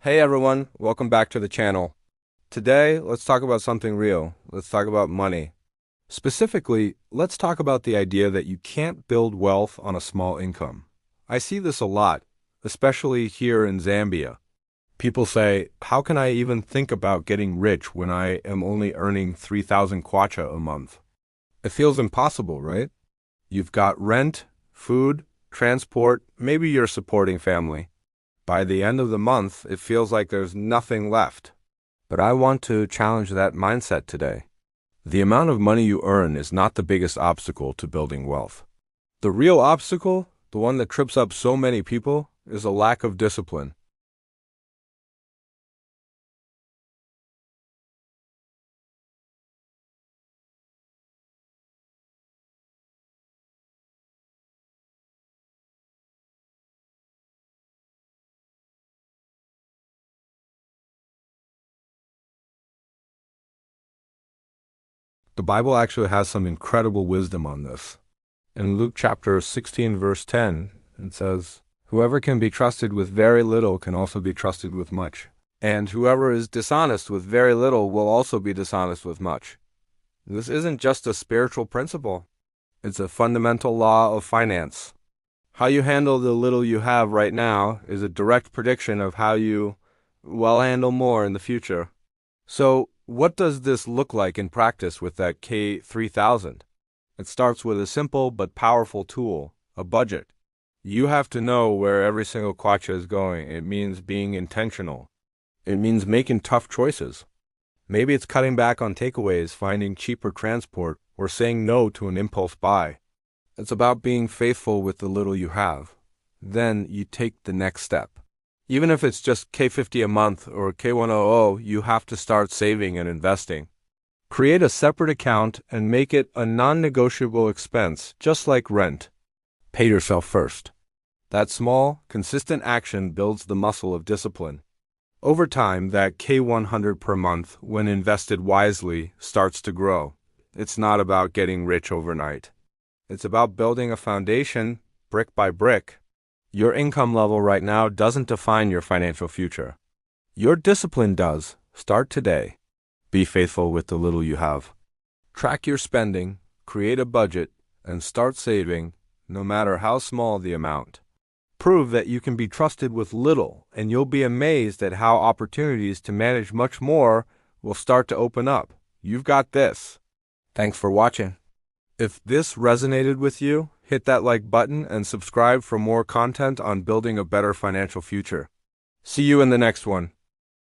Hey everyone, welcome back to the channel. Today, let's talk about something real. Let's talk about money. Specifically, let's talk about the idea that you can't build wealth on a small income. I see this a lot, especially here in Zambia. People say, how can I even think about getting rich when I am only earning 3,000 kwacha a month? It feels impossible, right? You've got rent, food, transport, maybe you're supporting family. By the end of the month, it feels like there's nothing left. But I want to challenge that mindset today. The amount of money you earn is not the biggest obstacle to building wealth. The real obstacle, the one that trips up so many people, is a lack of discipline. The Bible actually has some incredible wisdom on this. In Luke chapter 16, verse 10, it says, "Whoever can be trusted with very little can also be trusted with much. And whoever is dishonest with very little will also be dishonest with much." This isn't just a spiritual principle. It's a fundamental law of finance. How you handle the little you have right now is a direct prediction of how you will handle more in the future. So, what does this look like in practice with that K3000? It starts with a simple but powerful tool, a budget. You have to know where every single kwacha is going. It means being intentional. It means making tough choices. Maybe it's cutting back on takeaways, finding cheaper transport, or saying no to an impulse buy. It's about being faithful with the little you have. Then you take the next step. Even if it's just K50 a month or K100, you have to start saving and investing. Create a separate account and make it a non-negotiable expense, just like rent. Pay yourself first. That small, consistent action builds the muscle of discipline. Over time, that K100 per month, when invested wisely, starts to grow. It's not about getting rich overnight. It's about building a foundation, brick by brick. Your income level right now doesn't define your financial future. Your discipline does. Start today. Be faithful with the little you have. Track your spending, create a budget, and start saving, no matter how small the amount. Prove that you can be trusted with little, and you'll be amazed at how opportunities to manage much more will start to open up. You've got this. Thanks for watching. If this resonated with you, hit that like button and subscribe for more content on building a better financial future. See you in the next one.